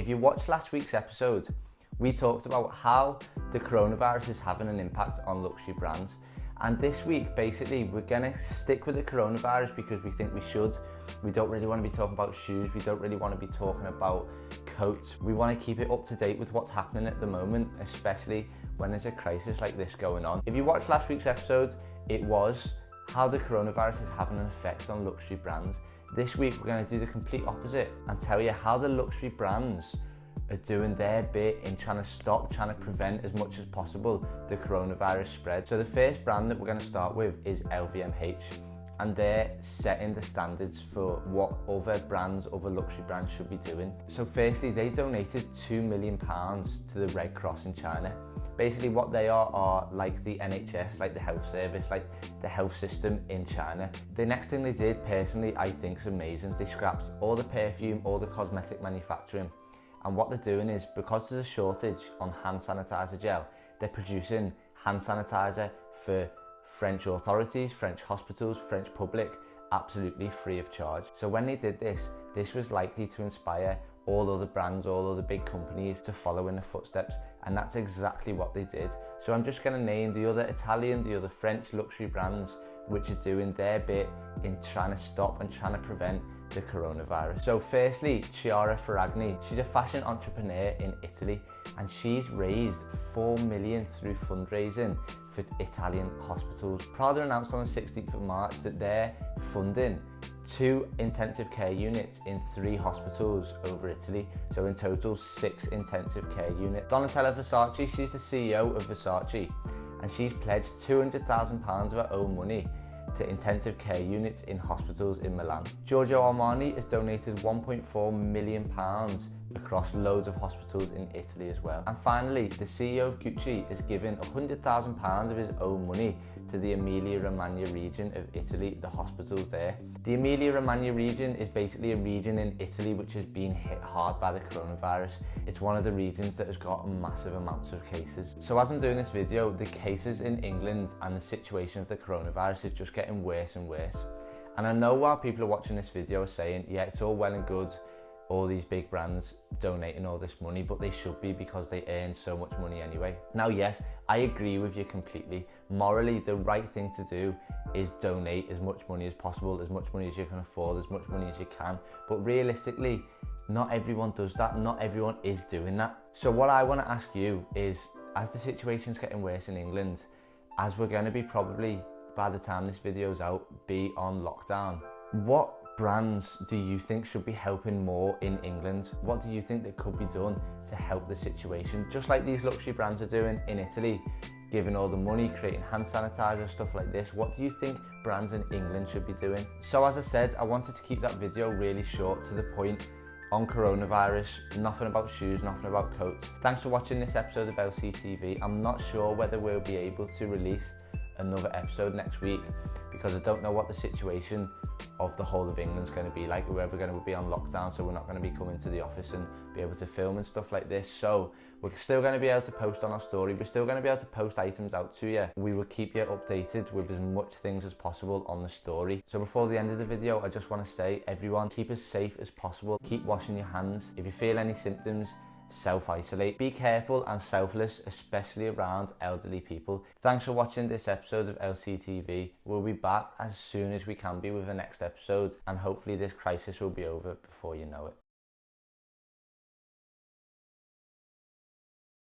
If you watched last week's episode, we talked about how the coronavirus is having an impact on luxury brands. And this week, basically, we're gonna stick with the coronavirus because we think we should. We don't really want to be talking about shoes. We don't really want to be talking about coats. We want to keep it up to date with what's happening at the moment, especially when there's a crisis like this going on. If you watched last week's episode, it was how the coronavirus is having an effect on luxury brands. This week, we're going to do the complete opposite and tell you how the luxury brands are doing their bit in trying to prevent as much as possible the coronavirus spread. So the first brand that we're going to start with is LVMH, and they're setting the standards for what other luxury brands should be doing. So firstly, they donated £2 million to the Red Cross in China. Basically what they are like the NHS, like the health service, like the health system in China. The next thing they did, personally, I think is amazing. They scrapped all the perfume, all the cosmetic manufacturing. And what they're doing is, because there's a shortage on hand sanitizer gel, they're producing hand sanitizer for French authorities, French hospitals, French public, absolutely free of charge. So when they did this, this was likely to inspire all other brands, all other big companies to follow in the footsteps, and that's exactly what they did. So I'm just going to name the other Italian, the other French luxury brands which are doing their bit in trying to stop and trying to prevent the coronavirus. So firstly, Chiara Ferragni. She's a fashion entrepreneur in Italy, and she's raised $4 million through fundraising for Italian hospitals. Prada announced on the 16th of March that they're funding 2 intensive care units in 3 hospitals over Italy. So in total, 6 intensive care units. Donatella Versace, she's the CEO of Versace, and she's pledged £200,000 of her own money to intensive care units in hospitals in Milan. Giorgio Armani has donated £1.4 million across loads of hospitals in Italy as well. And finally, the CEO of Gucci has given £100,000 of his own money to the Emilia-Romagna region of Italy, the hospitals there. The Emilia-Romagna region is basically a region in Italy which has been hit hard by the coronavirus. It's one of the regions that has got massive amounts of cases. So as I'm doing this video, the cases in England and the situation of the coronavirus is just getting worse and worse. And I know while people are watching this video are saying, yeah, it's all well and good, all these big brands donating all this money, but they should be, because they earn so much money anyway. Now, yes, I agree with you completely. Morally, the right thing to do is donate as much money as possible, as much money as you can afford, as much money as you can. But realistically, not everyone does that. Not everyone is doing that. So what I want to ask you is, as the situation's getting worse in England, as we're going to be probably, by the time this video's out, be on lockdown, what brands do you think should be helping more in England? What do you think that could be done to help the situation? Just like these luxury brands are doing in Italy, giving all the money, creating hand sanitizer, stuff like this. What do you think brands in England should be doing? So as I said, I wanted to keep that video really short, to the point, on coronavirus, nothing about shoes, nothing about coats. Thanks for watching this episode of LCTV. I'm not sure whether we'll be able to release another episode next week, because I don't know what the situation of the whole of England's going to be like. We're going to be on lockdown, so we're not going to be coming to the office and be able to film and stuff like this. So we're still going to be able to post on our story. We're still going to be able to post items out to you. We will keep you updated with as much things as possible on the story. So before the end of the video, I just want to say, everyone, keep as safe as possible. Keep washing your hands. If you feel any symptoms, self-isolate. Be careful and selfless, especially around elderly people. Thanks for watching this episode of LCTV. We'll be back as soon as we can be with the next episode, and hopefully this crisis will be over before you know it.